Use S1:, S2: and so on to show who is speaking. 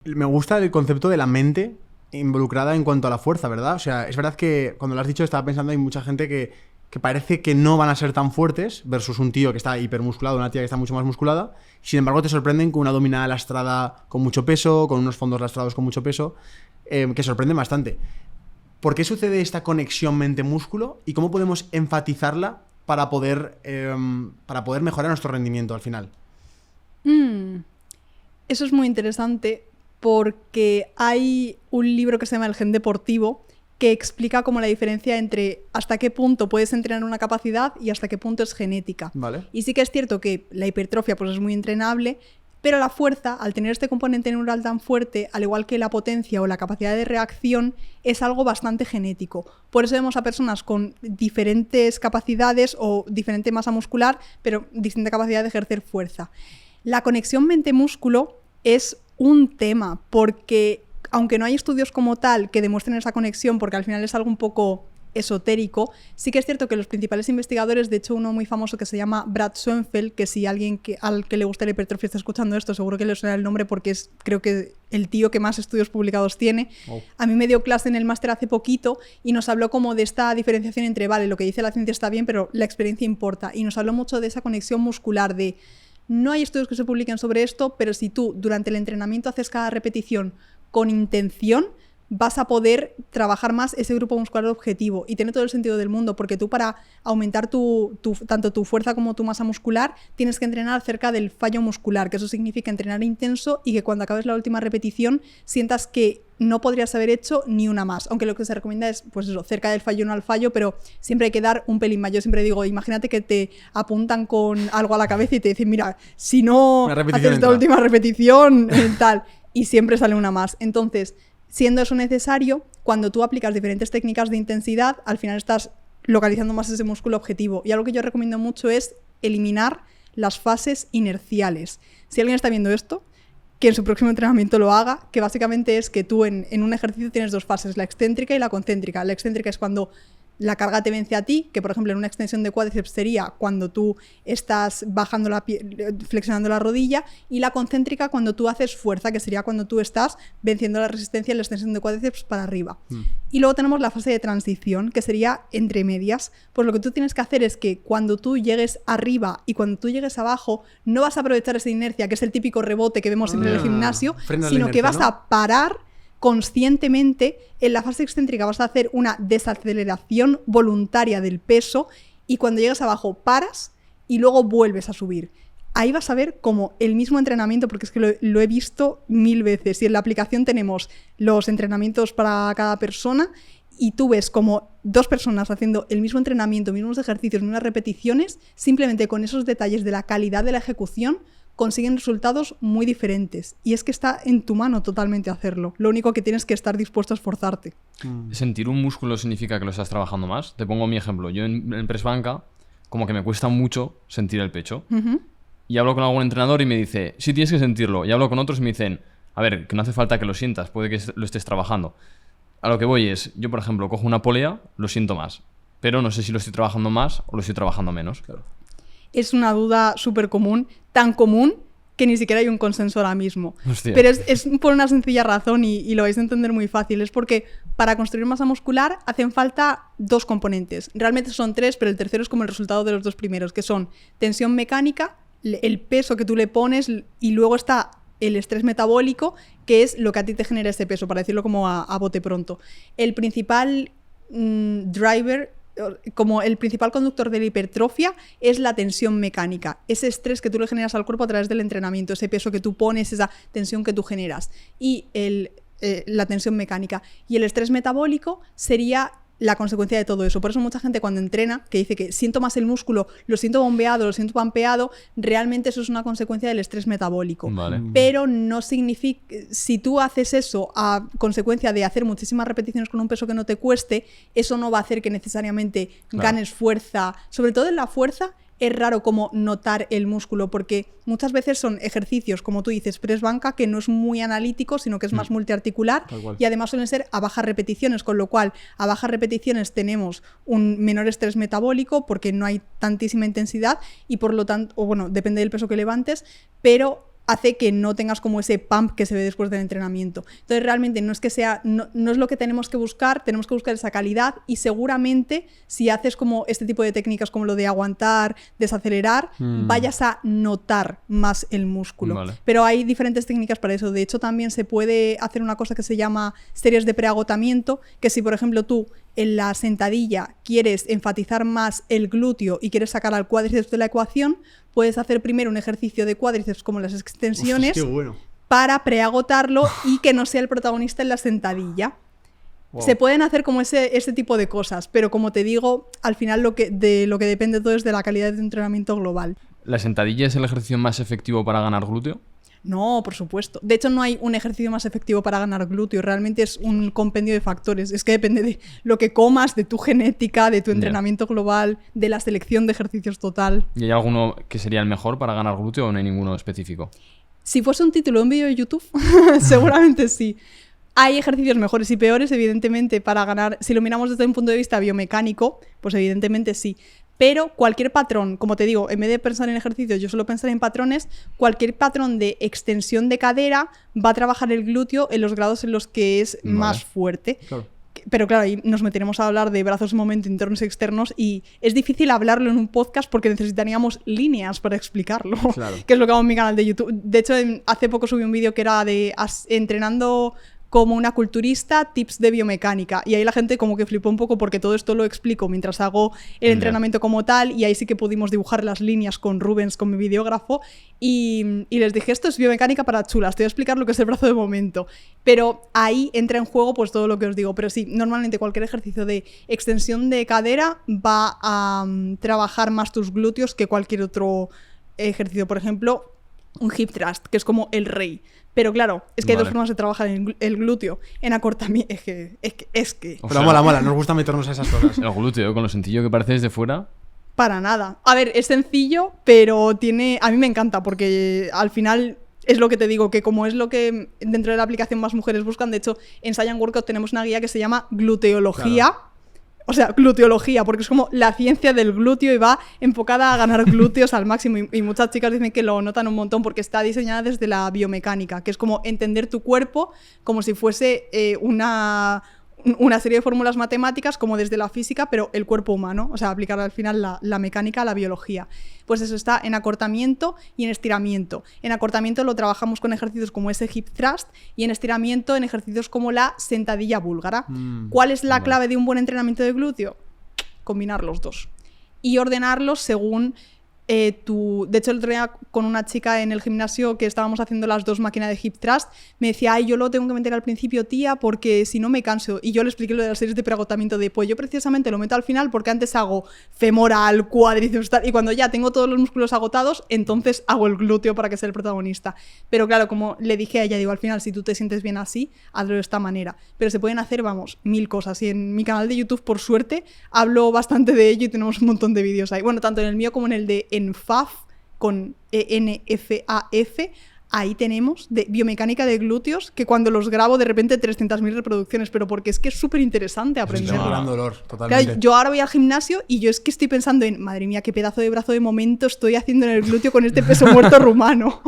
S1: Me gusta el concepto de la mente involucrada en cuanto a la fuerza, ¿verdad? O sea, es verdad que cuando lo has dicho estaba pensando, hay mucha gente que parece que no van a ser tan fuertes versus un tío que está hipermusculado, una tía que está mucho más musculada. Sin embargo, te sorprenden con una dominada lastrada con mucho peso, con unos fondos lastrados con mucho peso, que sorprenden bastante. ¿Por qué sucede esta conexión mente-músculo y cómo podemos enfatizarla para poder mejorar nuestro rendimiento al final?
S2: Eso es muy interesante porque hay un libro que se llama El Gen Deportivo que explica como la diferencia entre hasta qué punto puedes entrenar una capacidad y hasta qué punto es genética.
S1: Vale.
S2: Y sí que es cierto que la hipertrofia pues, es muy entrenable, pero la fuerza, al tener este componente neural tan fuerte, al igual que la potencia o la capacidad de reacción, es algo bastante genético. Por eso vemos a personas con diferentes capacidades o diferente masa muscular, pero distinta capacidad de ejercer fuerza. La conexión mente-músculo es un tema, porque aunque no hay estudios como tal que demuestren esa conexión, porque al final es algo un poco esotérico, sí que es cierto que los principales investigadores, de hecho uno muy famoso que se llama Brad Schoenfeld, que si alguien al que le gusta la hipertrofia está escuchando esto, seguro que le suena el nombre porque es, creo que, el tío que más estudios publicados tiene. Oh. A mí me dio clase en el máster hace poquito y nos habló como de esta diferenciación entre, vale, lo que dice la ciencia está bien, pero la experiencia importa, y nos habló mucho de esa conexión muscular, de no hay estudios que se publiquen sobre esto, pero si tú durante el entrenamiento haces cada repetición con intención, vas a poder trabajar más ese grupo muscular objetivo, y tiene todo el sentido del mundo, porque tú para aumentar tanto tu fuerza como tu masa muscular tienes que entrenar cerca del fallo muscular, que eso significa entrenar intenso y que cuando acabes la última repetición sientas que no podrías haber hecho ni una más, aunque lo que se recomienda es pues eso, cerca del fallo, no al fallo, pero siempre hay que dar un pelín más. Yo siempre digo, imagínate que te apuntan con algo a la cabeza y te dicen, mira, si no haces esta última repetición, tal, y siempre sale una más. Entonces, siendo eso necesario, cuando tú aplicas diferentes técnicas de intensidad, al final estás localizando más ese músculo objetivo. Y algo que yo recomiendo mucho es eliminar las fases inerciales. Si alguien está viendo esto, que en su próximo entrenamiento lo haga, que básicamente es que tú en un ejercicio tienes dos fases, la excéntrica y la concéntrica. La excéntrica es cuando la carga te vence a ti, que por ejemplo en una extensión de cuádriceps sería cuando tú estás flexionando la rodilla, y la concéntrica cuando tú haces fuerza, que sería cuando tú estás venciendo la resistencia en la extensión de cuádriceps para arriba. Y luego tenemos la fase de transición, que sería entre medias. Pues lo que tú tienes que hacer es que cuando tú llegues arriba y cuando tú llegues abajo, no vas a aprovechar esa inercia, que es el típico rebote que vemos siempre en el gimnasio, sino que vas a parar conscientemente. En la fase excéntrica vas a hacer una desaceleración voluntaria del peso, y cuando llegas abajo paras y luego vuelves a subir. Ahí vas a ver como el mismo entrenamiento, porque es que lo he visto 1000 veces, y en la aplicación tenemos los entrenamientos para cada persona, y tú ves como dos personas haciendo el mismo entrenamiento, mismos ejercicios, mismas repeticiones, simplemente con esos detalles de la calidad de la ejecución consiguen resultados muy diferentes. Y es que está en tu mano totalmente hacerlo. Lo único que tienes que estar dispuesto a esforzarte.
S3: ¿Sentir un músculo significa que lo estás trabajando más? Te pongo mi ejemplo. Yo en press banca, como que me cuesta mucho sentir el pecho. Y hablo con algún entrenador y me dice, sí, tienes que sentirlo. Y hablo con otros y me dicen, a ver, que no hace falta que lo sientas, puede que lo estés trabajando. A lo que voy es, yo por ejemplo, cojo una polea, lo siento más. Pero no sé si lo estoy trabajando más o lo estoy trabajando menos. Claro.
S2: Es una duda súper común, tan común que ni siquiera hay un consenso ahora mismo.
S3: Hostia.
S2: Pero es por una sencilla razón, y lo vais a entender muy fácil. Es porque para construir masa muscular hacen falta dos componentes. Realmente son tres, pero el tercero es como el resultado de los dos primeros, que son tensión mecánica, el peso que tú le pones, y luego está el estrés metabólico, que es lo que a ti te genera ese peso, para decirlo como a bote pronto. El principal driver, como el principal conductor de la hipertrofia, es la tensión mecánica, ese estrés que tú le generas al cuerpo a través del entrenamiento, ese peso que tú pones, esa tensión que tú generas, y la tensión mecánica. Y el estrés metabólico sería la consecuencia de todo eso. Por eso mucha gente cuando entrena, que dice que siento más el músculo, lo siento bombeado, lo siento pampeado, realmente eso es una consecuencia del estrés metabólico.
S3: Vale.
S2: Pero no significa, si tú haces eso a consecuencia de hacer muchísimas repeticiones con un peso que no te cueste, eso no va a hacer que necesariamente ganes fuerza. Sobre todo en la fuerza es raro como notar el músculo, porque muchas veces son ejercicios, como tú dices, press banca, que no es muy analítico, sino que es más multiarticular, y además suelen ser a bajas repeticiones, con lo cual a bajas repeticiones tenemos un menor estrés metabólico porque no hay tantísima intensidad, y por lo tanto, o bueno, depende del peso que levantes, pero hace que no tengas como ese pump que se ve después del entrenamiento. Entonces realmente no es que sea, no es lo que tenemos que buscar esa calidad, y seguramente si haces como este tipo de técnicas como lo de aguantar, desacelerar, vayas a notar más el músculo.
S3: Vale.
S2: Pero hay diferentes técnicas para eso. De hecho también se puede hacer una cosa que se llama series de preagotamiento, que si por ejemplo tú en la sentadilla quieres enfatizar más el glúteo y quieres sacar al cuádriceps de la ecuación, puedes hacer primero un ejercicio de cuádriceps como las extensiones.
S1: Qué bueno.
S2: Para preagotarlo y que no sea el protagonista en la sentadilla.
S1: Wow.
S2: Se pueden hacer como ese tipo de cosas, pero como te digo, al final lo que depende todo es de la calidad de entrenamiento global.
S3: ¿La sentadilla es el ejercicio más efectivo para ganar glúteo?
S2: No, por supuesto. De hecho, no hay un ejercicio más efectivo para ganar glúteo. Realmente es un compendio de factores. Es que depende de lo que comas, de tu genética, de tu entrenamiento global, de la selección de ejercicios total.
S3: ¿Y hay alguno que sería el mejor para ganar glúteo o no hay ninguno específico?
S2: Si fuese un título de un vídeo de YouTube, seguramente sí. Hay ejercicios mejores y peores, evidentemente, para ganar. Si lo miramos desde un punto de vista biomecánico, pues evidentemente sí. Pero cualquier patrón, como te digo, en vez de pensar en ejercicios, yo suelo pensar en patrones. Cualquier patrón de extensión de cadera va a trabajar el glúteo en los grados en los que es más fuerte.
S1: Claro.
S2: Pero claro, ahí nos meteremos a hablar de brazos en momento, internos y externos, y es difícil hablarlo en un podcast porque necesitaríamos líneas para explicarlo,
S1: Claro.
S2: que es lo que hago en mi canal de YouTube. De hecho, hace poco subí un vídeo que era de entrenando como una culturista, tips de biomecánica, y ahí la gente como que flipó un poco porque todo esto lo explico mientras hago el entrenamiento como tal, y ahí sí que pudimos dibujar las líneas con Rubens, con mi videógrafo, y les dije, esto es biomecánica para chulas, te voy a explicar lo que es el brazo de momento. Pero ahí entra en juego pues todo lo que os digo. Pero sí, normalmente cualquier ejercicio de extensión de cadera va a trabajar más tus glúteos que cualquier otro ejercicio. Por ejemplo, un hip thrust, que es como el rey. Pero claro, es que hay dos formas de trabajar el glúteo. En acortamiento. Es que.
S3: O
S1: Pero
S3: sea,
S1: mola, nos gusta meternos a esas cosas.
S3: El glúteo, con lo sencillo que parece desde fuera.
S2: Para nada. A ver, es sencillo, pero tiene. A mí me encanta porque al final es lo que te digo, que como es lo que dentro de la aplicación más mujeres buscan. De hecho, en Science Workout tenemos una guía que se llama Gluteología. Claro. O sea, gluteología, porque es como la ciencia del glúteo y va enfocada a ganar glúteos al máximo. Y muchas chicas dicen que lo notan un montón porque está diseñada desde la biomecánica, que es como entender tu cuerpo como si fuese una serie de fórmulas matemáticas, como desde la física, pero el cuerpo humano. O sea, aplicar al final la mecánica a la biología. Pues eso está en acortamiento y en estiramiento. En acortamiento lo trabajamos con ejercicios como ese hip thrust, y en estiramiento en ejercicios como la sentadilla búlgara. ¿Cuál es la clave de un buen entrenamiento de glúteo? Combinar los dos y ordenarlos según de hecho, el otro día con una chica en el gimnasio que estábamos haciendo las dos máquinas de hip thrust, me decía, ay, yo lo tengo que meter al principio, tía, porque si no me canso. Y yo le expliqué lo de las series de preagotamiento de, pues yo precisamente lo meto al final porque antes hago femoral, cuádriceps, tal, y cuando ya tengo todos los músculos agotados, entonces hago el glúteo para que sea el protagonista. Pero claro, como le dije a ella, digo, al final, si tú te sientes bien así, hazlo de esta manera. Pero se pueden hacer, vamos, 1000 cosas. Y en mi canal de YouTube, por suerte, hablo bastante de ello y tenemos un montón de vídeos ahí. Bueno, tanto en el mío como en el de ENFAF, con ENFAF, ahí tenemos de biomecánica de glúteos, que cuando los grabo de repente 300.000 reproducciones, pero porque es que es súper interesante aprender.
S1: Es un gran dolor, totalmente.
S2: Claro, yo ahora voy al gimnasio y yo es que estoy pensando en, madre mía, qué pedazo de brazo de momento estoy haciendo en el glúteo con este peso muerto rumano.